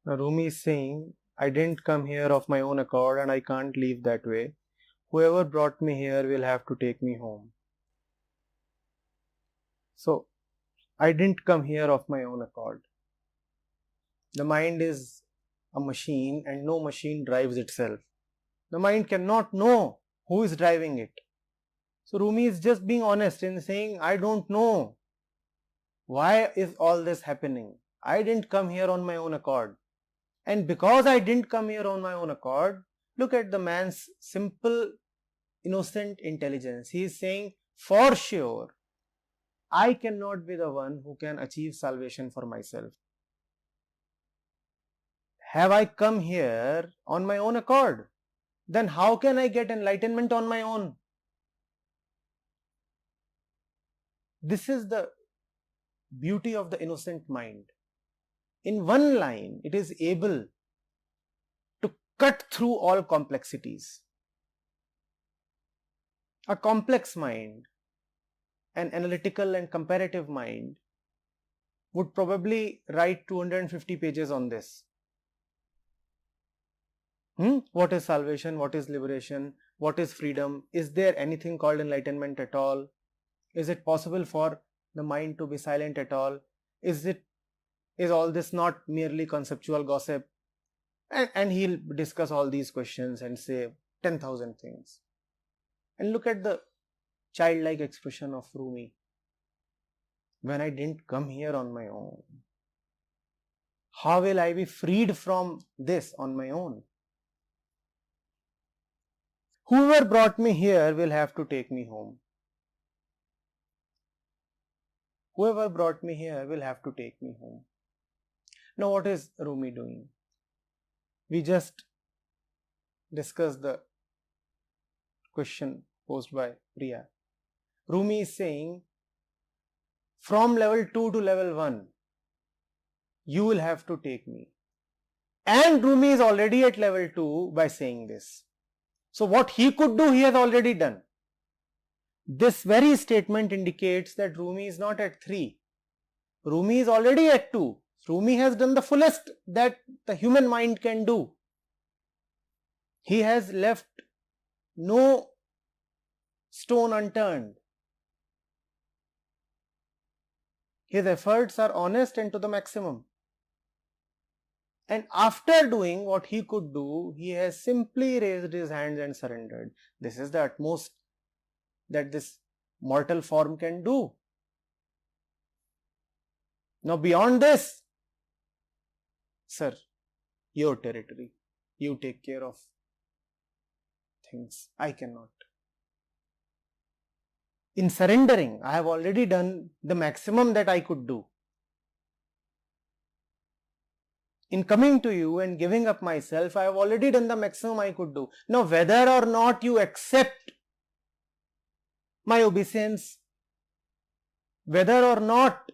Now Rumi is saying, I didn't come here of my own accord and I can't leave that way. Whoever brought me here will have to take me home. So, I didn't come here of my own accord. The mind is a machine and no machine drives itself. The mind cannot know who is driving it. So Rumi is just being honest in saying, I don't know. Why is all this happening? I didn't come here on my own accord. And because I didn't come here on my own accord, look at the man's simple, innocent intelligence. He is saying, for sure, I cannot be the one who can achieve salvation for myself. Have I come here on my own accord? Then how can I get enlightenment on my own? This is the beauty of the innocent mind. In one line, it is able to cut through all complexities. A complex mind, an analytical and comparative mind, would probably write 250 pages on this. What is salvation? What is liberation? What is freedom? Is there anything called enlightenment at all? Is it possible for the mind to be silent at all? Is all this not merely conceptual gossip? And he'll discuss all these questions and say 10,000 things. And look at the childlike expression of Rumi. When I didn't come here on my own, how will I be freed from this on my own? Whoever brought me here will have to take me home. Whoever brought me here will have to take me home. Now what is Rumi doing? We just discussed the question posed by Priya. Rumi is saying, from level 2 to level 1, you will have to take me. And Rumi is already at level 2 by saying this. So what he could do, he has already done. This very statement indicates that Rumi is not at 3. Rumi is already at 2. Rumi has done the fullest that the human mind can do. He has left no stone unturned. His efforts are honest and to the maximum. And after doing what he could do, he has simply raised his hands and surrendered. This is the utmost that this mortal form can do. Now beyond this, sir, your territory, you take care of things. I cannot. In surrendering, I have already done the maximum that I could do. In coming to you and giving up myself, I have already done the maximum I could do. Now whether or not you accept my obeisance, whether or not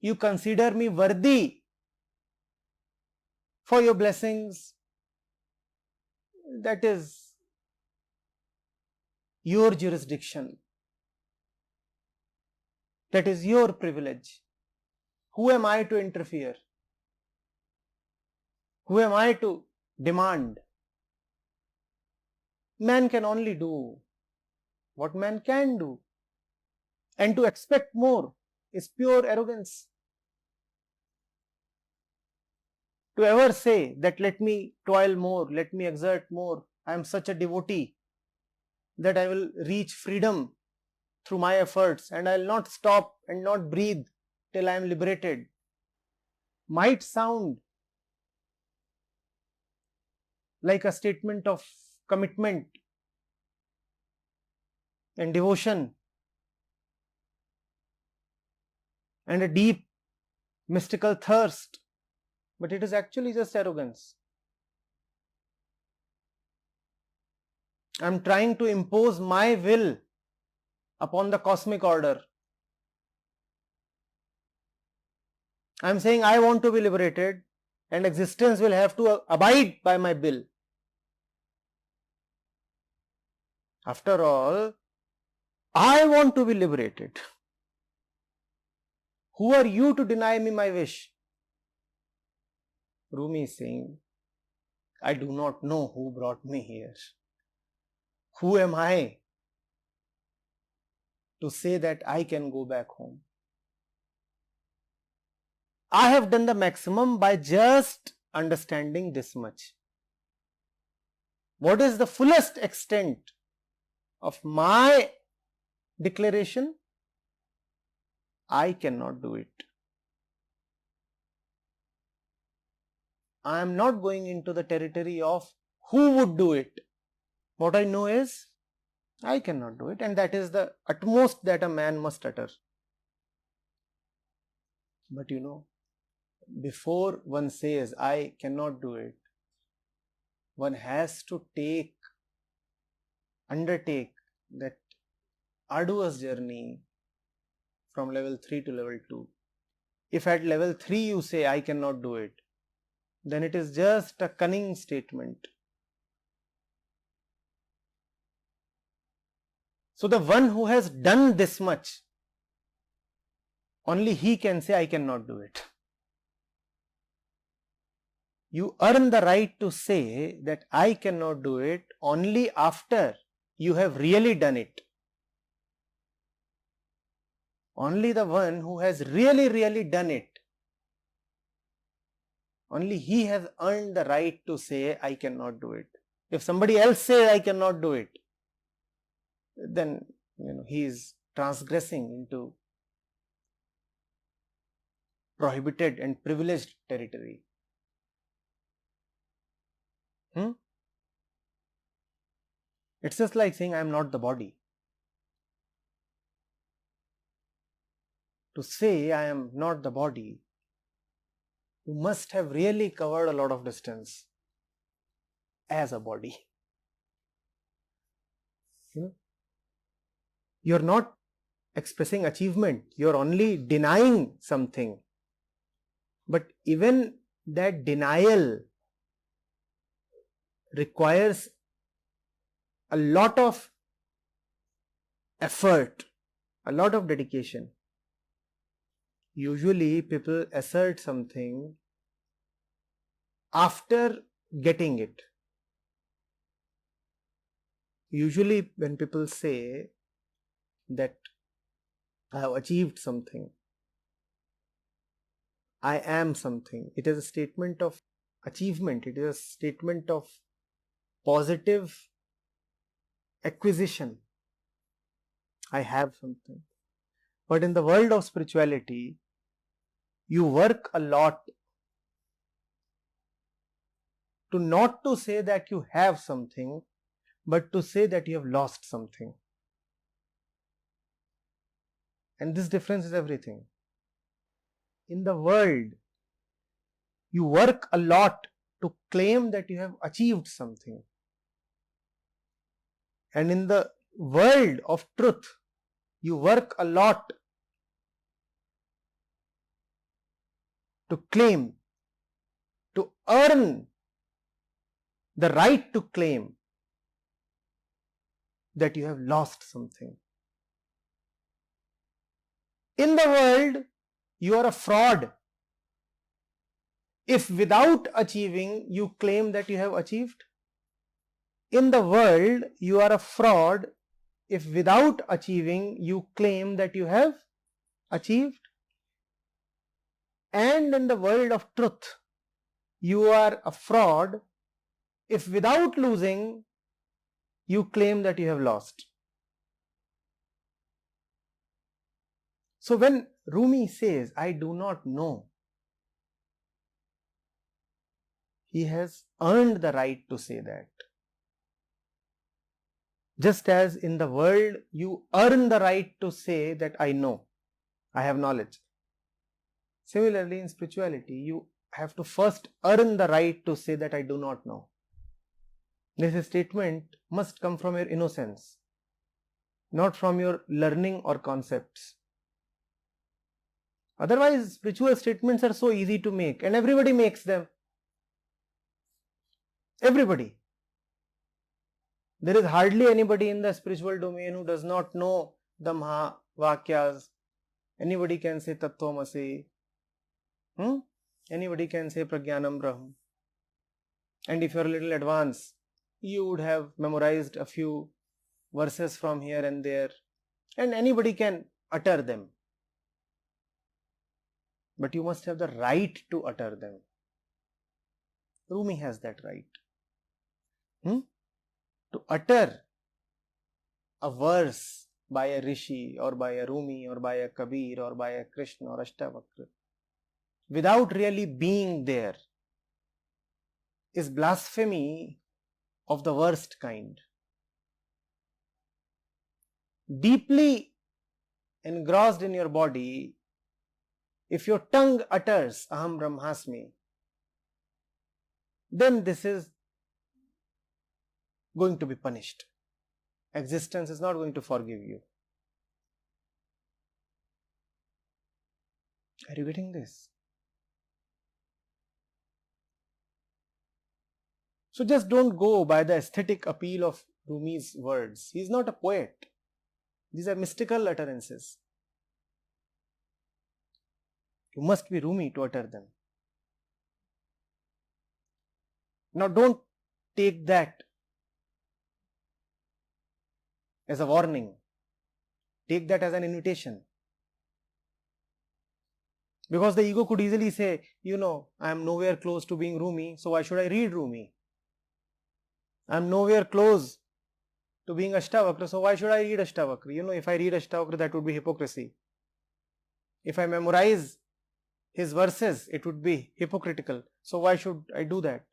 you consider me worthy for your blessings, that is your jurisdiction. That is your privilege. Who am I to interfere? Who am I to demand? Man can only do what man can do. And to expect more is pure arrogance. To ever say that let me toil more, let me exert more, I am such a devotee that I will reach freedom through my efforts and I will not stop and not breathe till I am liberated, might sound like a statement of commitment and devotion and a deep mystical thirst, but it is actually just arrogance. I am trying to impose my will upon the cosmic order. I am saying I want to be liberated and existence will have to abide by my will. After all, I want to be liberated. Who are you to deny me my wish? Rumi is saying, I do not know who brought me here. Who am I to say that I can go back home? I have done the maximum by just understanding this much. What is the fullest extent of my declaration? I cannot do it. I am not going into the territory of who would do it. What I know is, I cannot do it, and that is the utmost that a man must utter. But before one says, I cannot do it, one has to undertake that arduous journey from level 3 to level 2. If at level 3 you say, I cannot do it, then it is just a cunning statement. So the one who has done this much, only he can say, I cannot do it. You earn the right to say that I cannot do it only after you have really done it. Only the one who has really done it, only he has earned the right to say, I cannot do it. If somebody else says, I cannot do it, then he is transgressing into prohibited and privileged territory. It's just like saying, I am not the body. To say I am not the body, you must have really covered a lot of distance as a body. You are not expressing achievement, you are only denying something. But even that denial requires a lot of effort, a lot of dedication. Usually people assert something after getting it. Usually when people say that I have achieved something, I am something, it is a statement of achievement, it is a statement of positive acquisition. I have something. But in the world of spirituality, you work a lot to not to say that you have something, but to say that you have lost something. And this difference is everything. In the world, you work a lot to claim that you have achieved something. And in the world of truth, you work a lot to claim, to earn the right to claim that you have lost something. In the world, you are a fraud if without achieving you claim that you have achieved. In the world, you are a fraud if without achieving you claim that you have achieved. And in the world of truth, you are a fraud if without losing you claim that you have lost. So when Rumi says, I do not know, he has earned the right to say that. Just as in the world you earn the right to say that I know, I have knowledge. Similarly, in spirituality, you have to first earn the right to say that I do not know. This statement must come from your innocence, not from your learning or concepts. Otherwise, spiritual statements are so easy to make and everybody makes them. Everybody. There is hardly anybody in the spiritual domain who does not know the Mahavakyas. Anybody can say Tattvamasi. Anybody can say Pragyanam Brahm. And if you are a little advanced, you would have memorized a few verses from here and there, and anybody can utter them. But you must have the right to utter them. Rumi has that right. To utter a verse by a Rishi or by a Rumi or by a Kabir or by a Krishna or Ashtavakra without really being there is blasphemy of the worst kind. Deeply engrossed in your body, if your tongue utters Aham Brahmasmi, then this is going to be punished. Existence is not going to forgive you. Are you getting this? So just don't go by the aesthetic appeal of Rumi's words. He is not a poet. These are mystical utterances. You must be Rumi to utter them. Now don't take that as a warning. Take that as an invitation. Because the ego could easily say, I am nowhere close to being Rumi, so why should I read Rumi? I am nowhere close to being Ashtavakra, so why should I read Ashtavakra? If I read Ashtavakra, that would be hypocrisy. If I memorize his verses, it would be hypocritical. So why should I do that?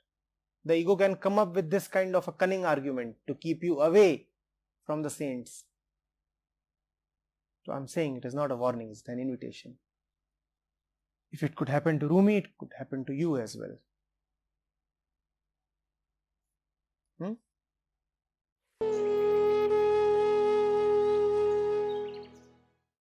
The ego can come up with this kind of a cunning argument to keep you away from the saints. So I am saying it is not a warning, it is an invitation. If it could happen to Rumi, it could happen to you as well.